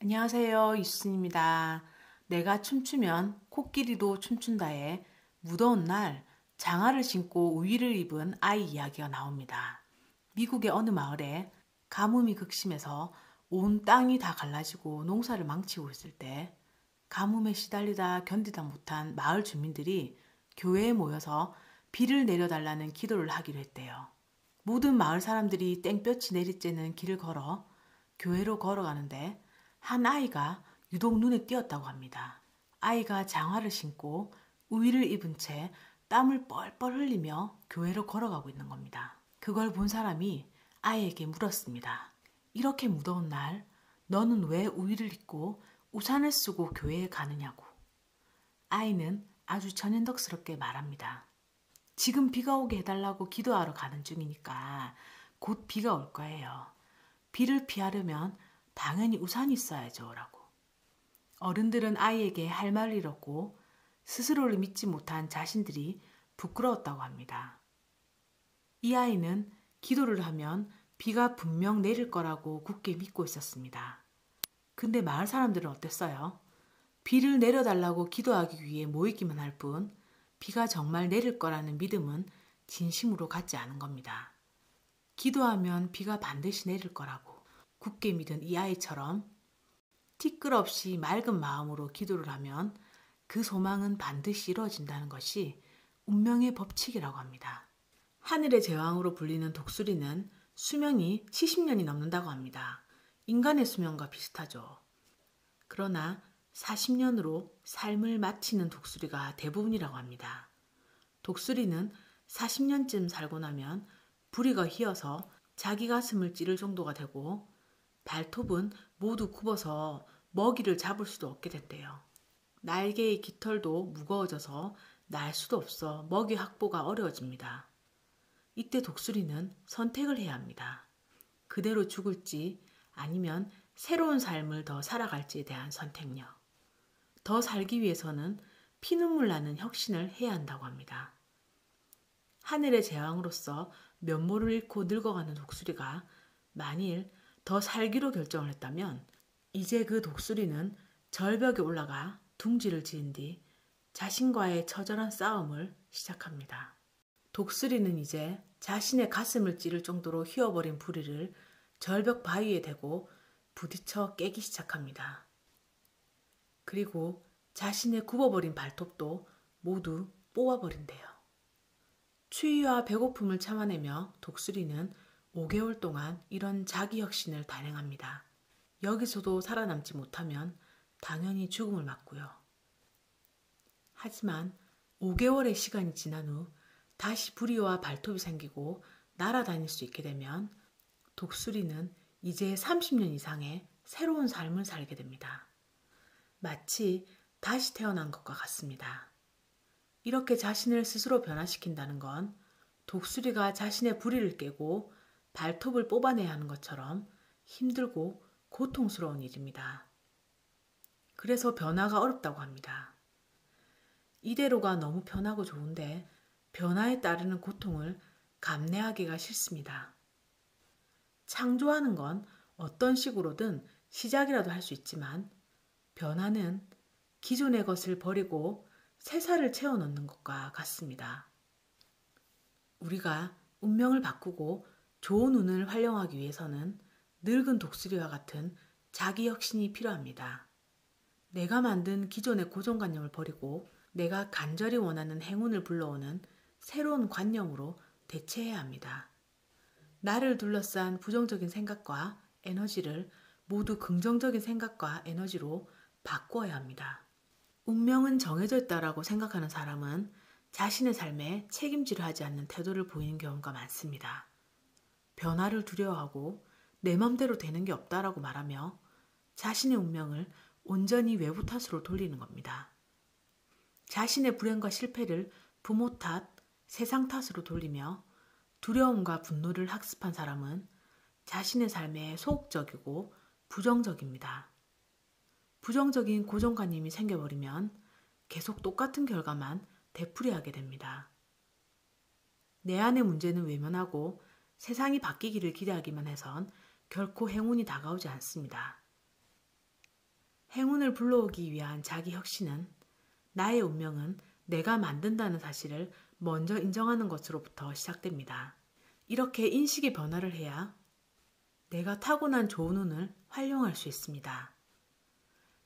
안녕하세요. 이수진입니다. 내가 춤추면 코끼리도 춤춘다에 무더운 날 장화를 신고 우위를 입은 아이 이야기가 나옵니다. 미국의 어느 마을에 가뭄이 극심해서 온 땅이 다 갈라지고 농사를 망치고 있을 때 가뭄에 시달리다 견디다 못한 마을 주민들이 교회에 모여서 비를 내려달라는 기도를 하기로 했대요. 모든 마을 사람들이 땡볕이 내리쬐는 길을 걸어 교회로 걸어가는데 한 아이가 유독 눈에 띄었다고 합니다. 아이가 장화를 신고 우위를 입은 채 땀을 뻘뻘 흘리며 교회로 걸어가고 있는 겁니다. 그걸 본 사람이 아이에게 물었습니다. 이렇게 무더운 날 너는 왜 우위를 입고 우산을 쓰고 교회에 가느냐고. 아이는 아주 천연덕스럽게 말합니다. 지금 비가 오게 해달라고 기도하러 가는 중이니까 곧 비가 올 거예요. 비를 피하려면 당연히 우산이 있어야죠. 라고. 어른들은 아이에게 할 말을 잃었고 스스로를 믿지 못한 자신들이 부끄러웠다고 합니다. 이 아이는 기도를 하면 비가 분명 내릴 거라고 굳게 믿고 있었습니다. 근데 마을 사람들은 어땠어요? 비를 내려달라고 기도하기 위해 모이기만 할 뿐 비가 정말 내릴 거라는 믿음은 진심으로 갖지 않은 겁니다. 기도하면 비가 반드시 내릴 거라고 굳게 믿은 이 아이처럼 티끌없이 맑은 마음으로 기도를 하면 그 소망은 반드시 이루어진다는 것이 운명의 법칙이라고 합니다. 하늘의 제왕으로 불리는 독수리는 수명이 70년이 넘는다고 합니다. 인간의 수명과 비슷하죠. 그러나 40년으로 삶을 마치는 독수리가 대부분이라고 합니다. 독수리는 40년쯤 살고 나면 부리가 휘어서 자기 가슴을 찌를 정도가 되고 발톱은 모두 굽어서 먹이를 잡을 수도 없게 된대요. 날개의 깃털도 무거워져서 날 수도 없어 먹이 확보가 어려워집니다. 이때 독수리는 선택을 해야 합니다. 그대로 죽을지 아니면 새로운 삶을 더 살아갈지에 대한 선택력. 더 살기 위해서는 피눈물 나는 혁신을 해야 한다고 합니다. 하늘의 제왕으로서 면모를 잃고 늙어가는 독수리가 만일 더 살기로 결정을 했다면 이제 그 독수리는 절벽에 올라가 둥지를 지은 뒤 자신과의 처절한 싸움을 시작합니다. 독수리는 이제 자신의 가슴을 찌를 정도로 휘어버린 부리를 절벽 바위에 대고 부딪혀 깨기 시작합니다. 그리고 자신의 굽어버린 발톱도 모두 뽑아버린대요. 추위와 배고픔을 참아내며 독수리는 5개월 동안 이런 자기 혁신을 단행합니다. 여기서도 살아남지 못하면 당연히 죽음을 맞고요. 하지만 5개월의 시간이 지난 후 다시 부리와 발톱이 생기고 날아다닐 수 있게 되면 독수리는 이제 30년 이상의 새로운 삶을 살게 됩니다. 마치 다시 태어난 것과 같습니다. 이렇게 자신을 스스로 변화시킨다는 건 독수리가 자신의 부리를 깨고 발톱을 뽑아내야 하는 것처럼 힘들고 고통스러운 일입니다. 그래서 변화가 어렵다고 합니다. 이대로가 너무 편하고 좋은데 변화에 따르는 고통을 감내하기가 싫습니다. 창조하는 건 어떤 식으로든 시작이라도 할 수 있지만 변화는 기존의 것을 버리고 새살을 채워넣는 것과 같습니다. 우리가 운명을 바꾸고 좋은 운을 활용하기 위해서는 늙은 독수리와 같은 자기 혁신이 필요합니다. 내가 만든 기존의 고정관념을 버리고 내가 간절히 원하는 행운을 불러오는 새로운 관념으로 대체해야 합니다. 나를 둘러싼 부정적인 생각과 에너지를 모두 긍정적인 생각과 에너지로 바꿔야 합니다. 운명은 정해져 있다라고 생각하는 사람은 자신의 삶에 책임지려 하지 않는 태도를 보이는 경우가 많습니다. 변화를 두려워하고 내 맘대로 되는 게 없다라고 말하며 자신의 운명을 온전히 외부 탓으로 돌리는 겁니다. 자신의 불행과 실패를 부모 탓, 세상 탓으로 돌리며 두려움과 분노를 학습한 사람은 자신의 삶에 소극적이고 부정적입니다. 부정적인 고정관념이 생겨버리면 계속 똑같은 결과만 되풀이하게 됩니다. 내 안의 문제는 외면하고 세상이 바뀌기를 기대하기만 해선 결코 행운이 다가오지 않습니다. 행운을 불러오기 위한 자기 혁신은 나의 운명은 내가 만든다는 사실을 먼저 인정하는 것으로부터 시작됩니다. 이렇게 인식의 변화를 해야 내가 타고난 좋은 운을 활용할 수 있습니다.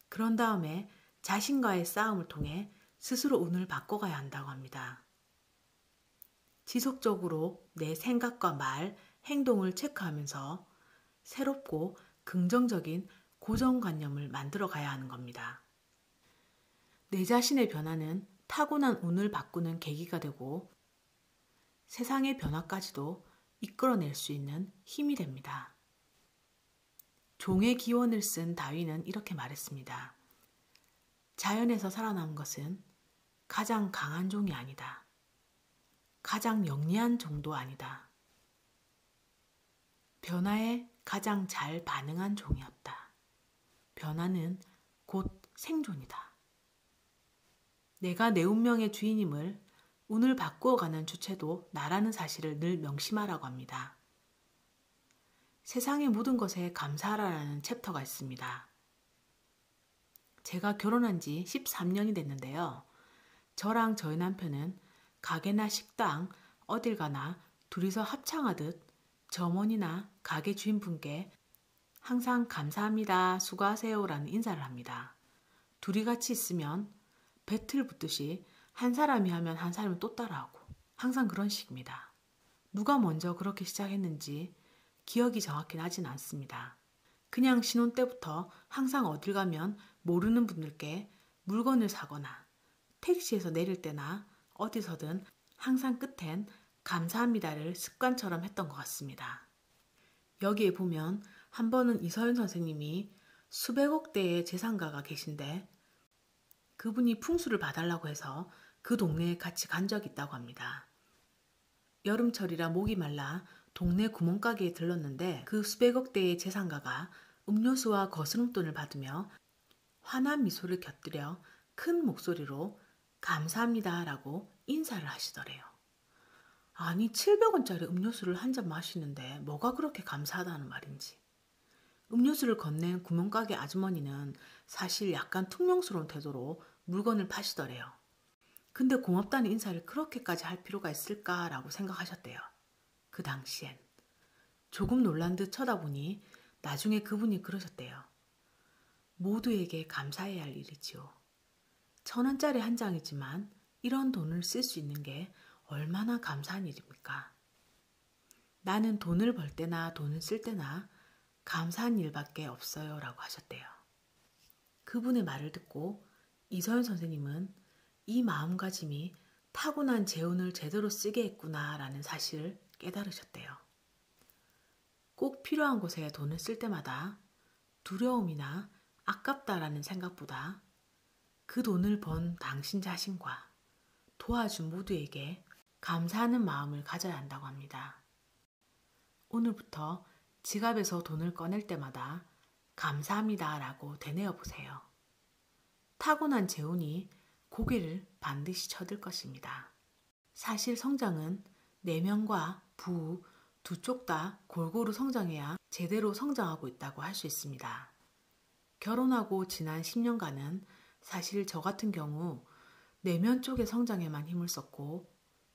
그런 다음에 자신과의 싸움을 통해 스스로 운을 바꿔가야 한다고 합니다. 지속적으로 내 생각과 말, 행동을 체크하면서 새롭고 긍정적인 고정관념을 만들어 가야 하는 겁니다. 내 자신의 변화는 타고난 운을 바꾸는 계기가 되고 세상의 변화까지도 이끌어낼 수 있는 힘이 됩니다. 종의 기원을 쓴 다윈은 이렇게 말했습니다. 자연에서 살아남은 것은 가장 강한 종이 아니다. 가장 영리한 종도 아니다. 변화에 가장 잘 반응한 종이었다. 변화는 곧 생존이다. 내가 내 운명의 주인임을 운을 바꾸어가는 주체도 나라는 사실을 늘 명심하라고 합니다. 세상의 모든 것에 감사하라는 챕터가 있습니다. 제가 결혼한 지 13년이 됐는데요. 저랑 저희 남편은 가게나 식당, 어딜 가나 둘이서 합창하듯 점원이나 가게 주인분께 항상 감사합니다, 수고하세요라는 인사를 합니다. 둘이 같이 있으면 배틀 붙듯이 한 사람이 하면 한 사람이 또 따라하고 항상 그런 식입니다. 누가 먼저 그렇게 시작했는지 기억이 정확히 나진 않습니다. 그냥 신혼 때부터 항상 어딜 가면 모르는 분들께 물건을 사거나 택시에서 내릴 때나 어디서든 항상 끝엔 감사합니다를 습관처럼 했던 것 같습니다. 여기에 보면 한 번은 이서윤 선생님이 수백억 대의 재산가가 계신데 그분이 풍수를 봐달라고 해서 그 동네에 같이 간 적이 있다고 합니다. 여름철이라 목이 말라 동네 구멍가게에 들렀는데 그 수백억 대의 재산가가 음료수와 거스름돈을 받으며 환한 미소를 곁들여 큰 목소리로 감사합니다라고 인사를 하시더래요. 아니 700원짜리 음료수를 한 잔 마시는데 뭐가 그렇게 감사하다는 말인지. 음료수를 건넨 구멍가게 아주머니는 사실 약간 퉁명스러운 태도로 물건을 파시더래요. 근데 고맙다는 인사를 그렇게까지 할 필요가 있을까라고 생각하셨대요. 그 당시엔. 조금 놀란 듯 쳐다보니 나중에 그분이 그러셨대요. 모두에게 감사해야 할 일이지요. 1,000원짜리 한 장이지만 이런 돈을 쓸 수 있는 게 얼마나 감사한 일입니까? 나는 돈을 벌 때나 돈을 쓸 때나 감사한 일밖에 없어요 라고 하셨대요. 그분의 말을 듣고 이서윤 선생님은 이 마음가짐이 타고난 재운을 제대로 쓰게 했구나 라는 사실을 깨달으셨대요. 꼭 필요한 곳에 돈을 쓸 때마다 두려움이나 아깝다라는 생각보다 그 돈을 번 당신 자신과 도와준 모두에게 감사하는 마음을 가져야 한다고 합니다. 오늘부터 지갑에서 돈을 꺼낼 때마다 감사합니다 라고 되뇌어 보세요. 타고난 재운이 고개를 반드시 쳐들 것입니다. 사실 성장은 내면과 부 두 쪽 다 골고루 성장해야 제대로 성장하고 있다고 할 수 있습니다. 결혼하고 지난 10년간은 사실 저 같은 경우 내면 쪽의 성장에만 힘을 썼고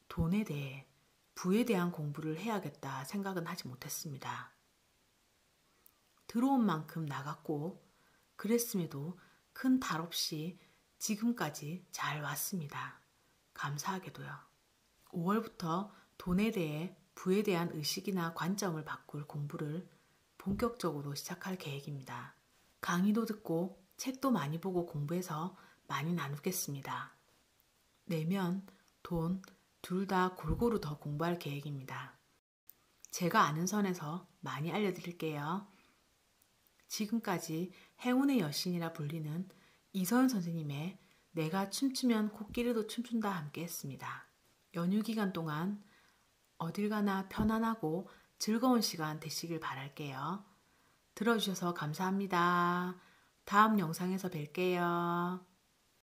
돈에 대해 부에 대한 공부를 해야겠다 생각은 하지 못했습니다. 들어온 만큼 나갔고 그랬음에도 큰 탈 없이 지금까지 잘 왔습니다. 감사하게도요. 5월부터 돈에 대해 부에 대한 의식이나 관점을 바꿀 공부를 본격적으로 시작할 계획입니다. 강의도 듣고 책도 많이 보고 공부해서 많이 나누겠습니다. 내면, 돈, 둘 다 골고루 더 공부할 계획입니다. 제가 아는 선에서 많이 알려드릴게요. 지금까지 행운의 여신이라 불리는 이서윤 선생님의 내가 춤추면 코끼리도 춤춘다 함께 했습니다. 연휴 기간 동안 어딜 가나 편안하고 즐거운 시간 되시길 바랄게요. 들어주셔서 감사합니다. 다음 영상에서 뵐게요.